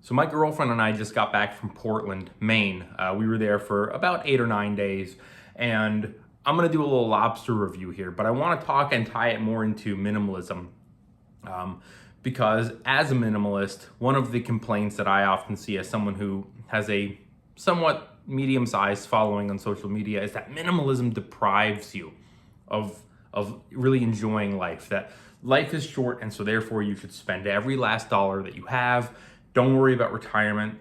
So my girlfriend and I just got back from Portland, Maine. We were there for about 8 or 9 days, and I'm gonna do a little lobster review here, but I wanna talk and tie it more into minimalism. Because as a minimalist, one of the complaints that I often see as someone who has a somewhat medium-sized following on social media is that minimalism deprives you of really enjoying life. That life is short, and so therefore you should spend every last dollar that you have. Don't worry about retirement.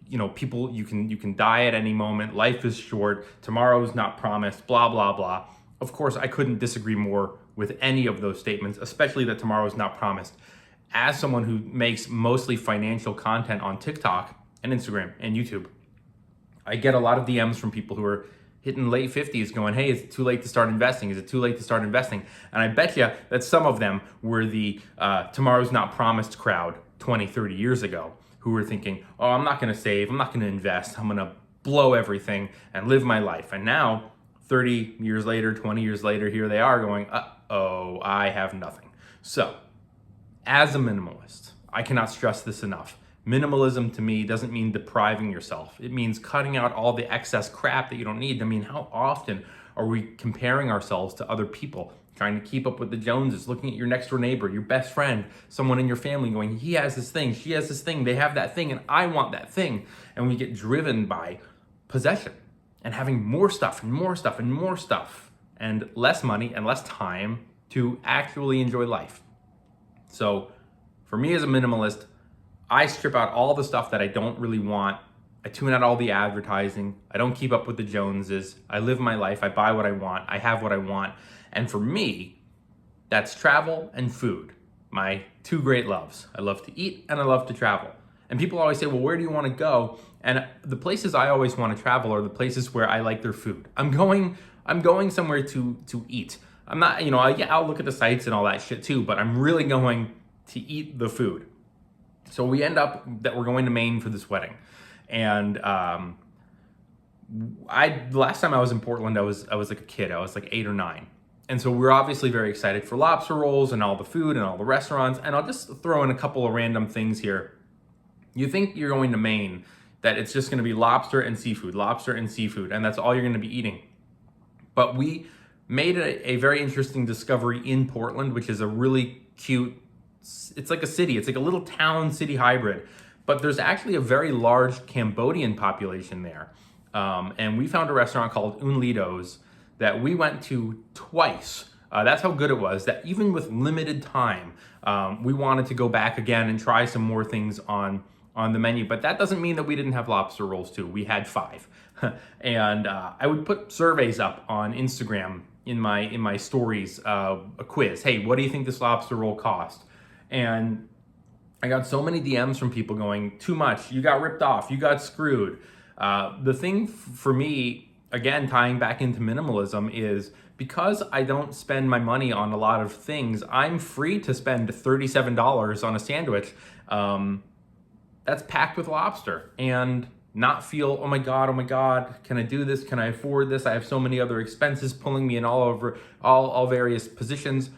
You know, people, you can die at any moment. Life is short. Tomorrow's not promised. Blah blah blah. Of course, I couldn't disagree more with any of those statements, especially that tomorrow's not promised. As someone who makes mostly financial content on TikTok and Instagram and YouTube, I get a lot of DMs from people who are hitting late 50s going, hey, is it too late to start investing? Is it too late to start investing? And I bet you that some of them were the tomorrow's not promised crowd 20, 30 years ago, who were thinking, oh, I'm not gonna save, I'm not gonna invest, I'm gonna blow everything and live my life. And now, 30 years later, 20 years later, here they are going, uh-oh, I have nothing. So, as a minimalist, I cannot stress this enough. Minimalism to me doesn't mean depriving yourself. It means cutting out all the excess crap that you don't need. I mean, how often are we comparing ourselves to other people, trying to keep up with the Joneses, looking at your next door neighbor, your best friend, someone in your family going, he has this thing, she has this thing, they have that thing, and I want that thing. And we get driven by possession and having more stuff and more stuff and more stuff and less money and less time to actually enjoy life. So for me as a minimalist, I strip out all the stuff that I don't really want. I tune out all the advertising. I don't keep up with the Joneses. I live my life. I buy what I want. I have what I want. And for me, that's travel and food, my two great loves. I love to eat and I love to travel. And people always say, well, where do you want to go? And the places I always want to travel are the places where I like their food. I'm going somewhere to eat. I'm not, yeah, I'll look at the sights and all that shit too, but I'm really going to eat the food. So we end up that we're going to Maine for this wedding. And the last time I was in Portland, I was like a kid. I was like 8 or 9. And so we're obviously very excited for Lobster Rolls and all the food and all the restaurants. And I'll just throw in a couple of random things here. You think you're going to Maine, that it's just gonna be lobster and seafood, and that's all you're gonna be eating. But we made a very interesting discovery in Portland, which is a really cute, it's like a city, it's like a little town city hybrid. But there's actually a very large Cambodian population there. And we found a restaurant called Unlido's that we went to twice. That's how good it was, that even with limited time, we wanted to go back again and try some more things on the menu. But that doesn't mean that we didn't have lobster rolls too. We had 5. And I would put surveys up on Instagram in my stories, a quiz. Hey, what do you think this lobster roll cost? And I got so many DMs from people going, too much, you got ripped off, you got screwed. The thing for me, again, tying back into minimalism, is because I don't spend my money on a lot of things, I'm free to spend $37 on a sandwich that's packed with lobster and not feel, oh my God, can I do this? Can I afford this? I have so many other expenses pulling me in all various positions.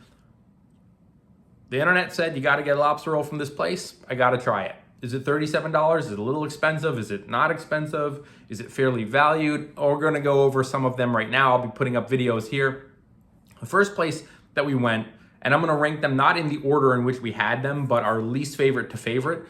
The internet said, you got to get a lobster roll from this place. I got to try it. Is it $37? Is it a little expensive? Is it not expensive? Is it fairly valued? We're going to go over some of them right now. I'll be putting up videos here. The first place that we went, and I'm going to rank them not in the order in which we had them, but our least favorite to favorite,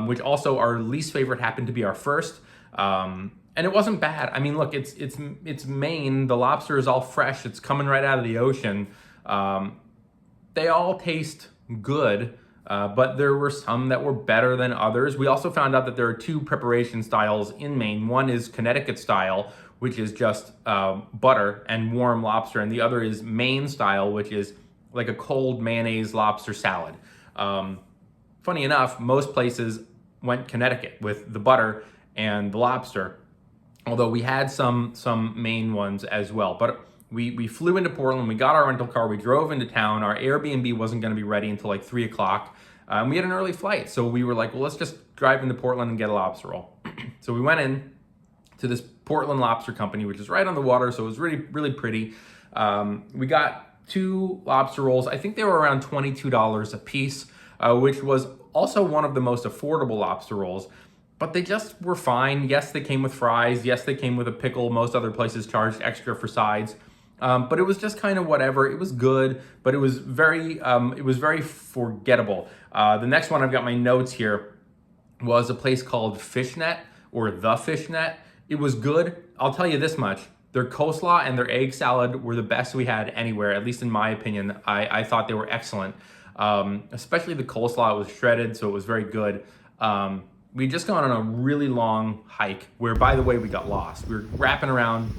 which also our least favorite happened to be our first. And it wasn't bad. I mean, look, it's Maine. The lobster is all fresh. It's coming right out of the ocean. They all taste good, but there were some that were better than others. We also found out that there are 2 preparation styles in Maine. One is Connecticut style, which is just butter and warm lobster, and the other is Maine style, which is like a cold mayonnaise lobster salad. Funny enough, most places went Connecticut with the butter and the lobster, although we had some Maine ones as well. But we flew into Portland, we got our rental car, we drove into town. Our Airbnb wasn't gonna be ready until like 3 o'clock. We had an early flight, so we were like, well, let's just drive into Portland and get a lobster roll. So we went in to this Portland Lobster Company, which is right on the water, so it was really, really pretty. We got 2 lobster rolls. I think they were around $22 a piece. which was also one of the most affordable lobster rolls. But they just were fine. Yes, they came with fries. Yes, they came with a pickle. Most other places charged extra for sides. But it was just kind of whatever. It was good, but it was very forgettable. The next one I've got my notes here was a place called Fishnet, or The Fishnet. It was good. I'll tell you this much. Their coleslaw and their egg salad were the best we had anywhere, at least in my opinion. I thought they were excellent. Especially the coleslaw, it was shredded, so it was very good. We'd just gone on a really long hike where, by the way, we got lost. We were wrapping around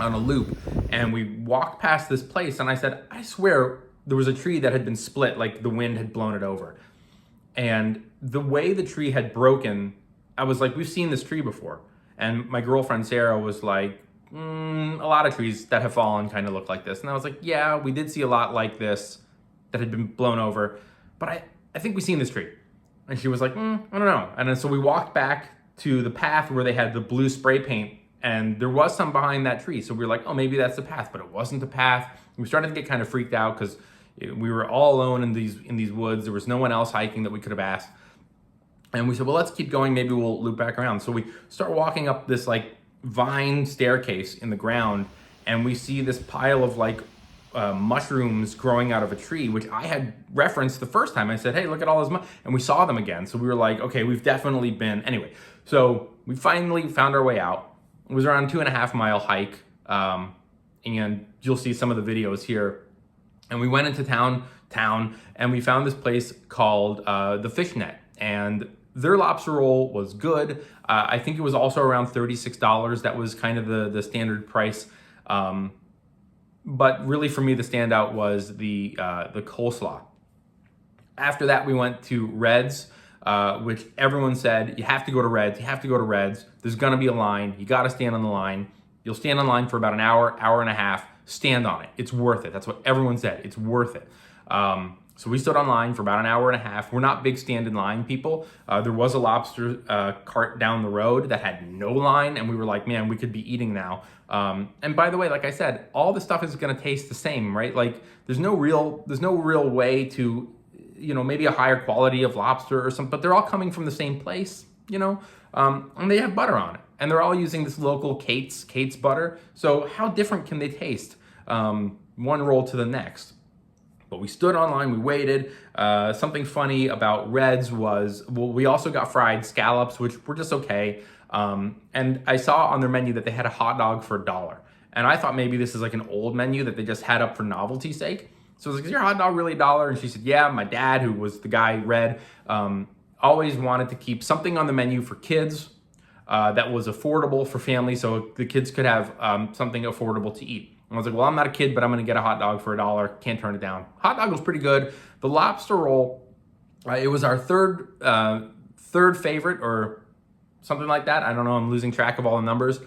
on a loop and we walked past this place and I said, I swear there was a tree that had been split, like the wind had blown it over. And the way the tree had broken, I was like, we've seen this tree before. And my girlfriend Sarah was like, a lot of trees that have fallen kind of look like this. And I was like, yeah, we did see a lot like this that had been blown over, but I think we've seen this tree. And she was like, I don't know. And then so we walked back to the path where they had the blue spray paint, and there was some behind that tree. So we were like, oh, maybe that's the path, but it wasn't the path. We started to get kind of freaked out because we were all alone in these woods. There was no one else hiking that we could have asked. And we said, well, let's keep going. Maybe we'll loop back around. So we start walking up this like vine staircase in the ground, and we see this pile of like mushrooms growing out of a tree, which I had referenced the first time. I said, hey, look at all those and we saw them again. So we were like, okay, we've definitely been. Anyway, so we finally found our way out. It was around 2.5 mile hike. And you'll see some of the videos here. And we went into town and we found this place called the Fishnet. And their lobster roll was good. I think it was also around $36. That was kind of the standard price. But really for me, the standout was the coleslaw. After that, we went to Red's, which everyone said, you have to go to Red's, you have to go to Red's. There's gonna be a line, you gotta stand on the line. You'll stand on line for about an hour, hour and a half, stand on it. It's worth it. That's what everyone said, it's worth it. So we stood on line for about an hour and a half. We're not big stand in line people. There was a lobster cart down the road that had no line, and we were like, man, we could be eating now. And by the way, like I said, all the stuff is gonna taste the same, right? Like there's no real way to, maybe a higher quality of lobster or something, but they're all coming from the same place, and they have butter on it. And they're all using this local Kate's butter. So how different can they taste? One roll to the next. But we stood online, we waited. Something funny about Red's was, we also got fried scallops, which were just okay. And I saw on their menu that they had a hot dog for $1. And I thought maybe this is like an old menu that they just had up for novelty's sake. So I was like, is your hot dog really $1? And she said, yeah, my dad, who was the guy Red, always wanted to keep something on the menu for kids that was affordable for families, so the kids could have something affordable to eat. And I was like, well, I'm not a kid, but I'm gonna get a hot dog for $1. Can't turn it down. Hot dog was pretty good. The lobster roll, it was our third favorite or something like that. I don't know, I'm losing track of all the numbers.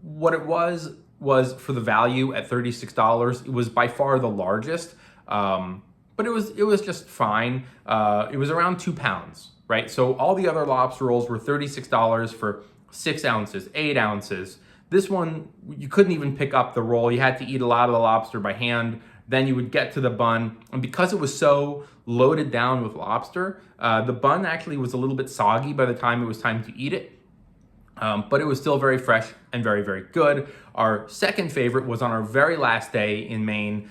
What it was for the value at $36. It was by far the largest, but it was just fine. It was around 2 pounds, right? So all the other lobster rolls were $36 for 6 ounces, 8 ounces. This one, you couldn't even pick up the roll. You had to eat a lot of the lobster by hand. Then you would get to the bun. And because it was so loaded down with lobster, the bun actually was a little bit soggy by the time it was time to eat it. But it was still very fresh and very, very good. Our second favorite was on our very last day in Maine.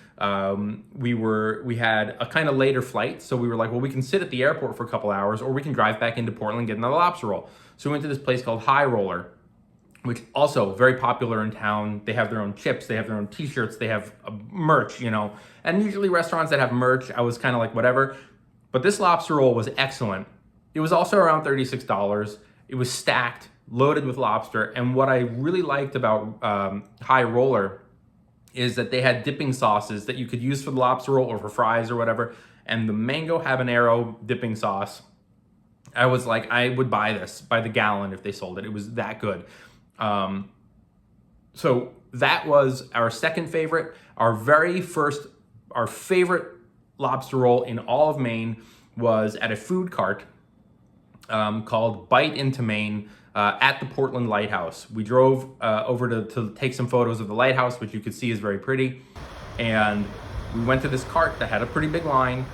We had a kind of later flight. So we were like, well, we can sit at the airport for a couple hours, or we can drive back into Portland and get another lobster roll. So we went to this place called High Roller, which also very popular in town. They have their own chips, they have their own t-shirts, they have merch, And usually restaurants that have merch, I was kind of like, whatever. But this lobster roll was excellent. It was also around $36. It was stacked, loaded with lobster. And what I really liked about High Roller is that they had dipping sauces that you could use for the lobster roll or for fries or whatever. And the mango habanero dipping sauce, I was like, I would buy this by the gallon if they sold it. It was that good. So that was our second favorite. Our favorite lobster roll in all of Maine was at a food cart called Bite Into Maine at the Portland Lighthouse. We drove over to take some photos of the lighthouse, which you could see is very pretty. And we went to this cart that had a pretty big line.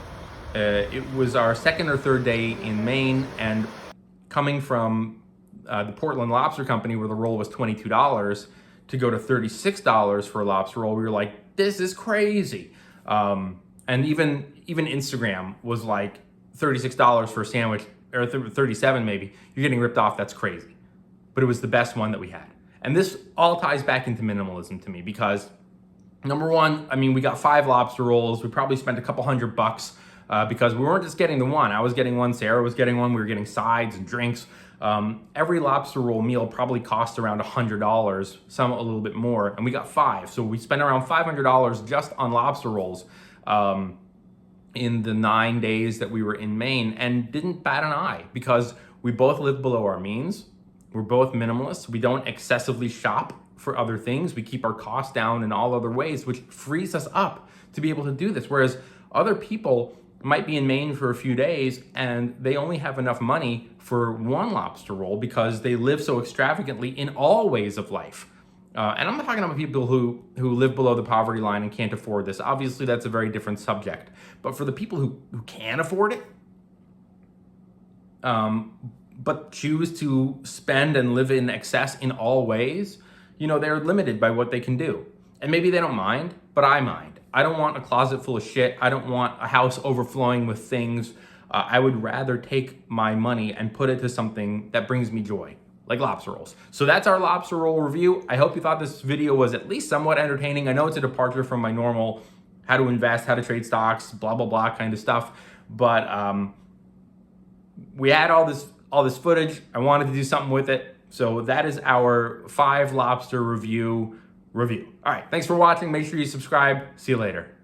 It was our second or third day in Maine, and coming from the Portland Lobster Company, where the roll was $22, to go to $36 for a lobster roll, we were like, this is crazy. And even Instagram was like $36 for a sandwich, or 37 maybe. You're getting ripped off, that's crazy. But it was the best one that we had. And this all ties back into minimalism to me, because number one, I mean, we got 5 lobster rolls. We probably spent a couple $100 because we weren't just getting the one. I was getting one, Sarah was getting one, we were getting sides and drinks. Every lobster roll meal probably cost around $100, some a little bit more, and we got 5. So we spent around $500 just on lobster rolls in the 9 days that we were in Maine, and didn't bat an eye, because we both live below our means. We're both minimalists. We don't excessively shop for other things. We keep our costs down in all other ways, which frees us up to be able to do this. Whereas other people might be in Maine for a few days and they only have enough money for one lobster roll because they live so extravagantly in all ways of life. And I'm not talking about people who live below the poverty line and can't afford this. Obviously, that's a very different subject. But for the people who can afford it, but choose to spend and live in excess in all ways, you know, they're limited by what they can do. And maybe they don't mind, but I mind. I don't want a closet full of shit. I don't want a house overflowing with things. I would rather take my money and put it to something that brings me joy, like lobster rolls. So that's our lobster roll review. I hope you thought this video was at least somewhat entertaining. I know it's a departure from my normal how to invest, how to trade stocks, blah, blah, blah kind of stuff. But we had all this footage. I wanted to do something with it. So that is our 5 lobster review. All right, thanks for watching. Make sure you subscribe. See you later.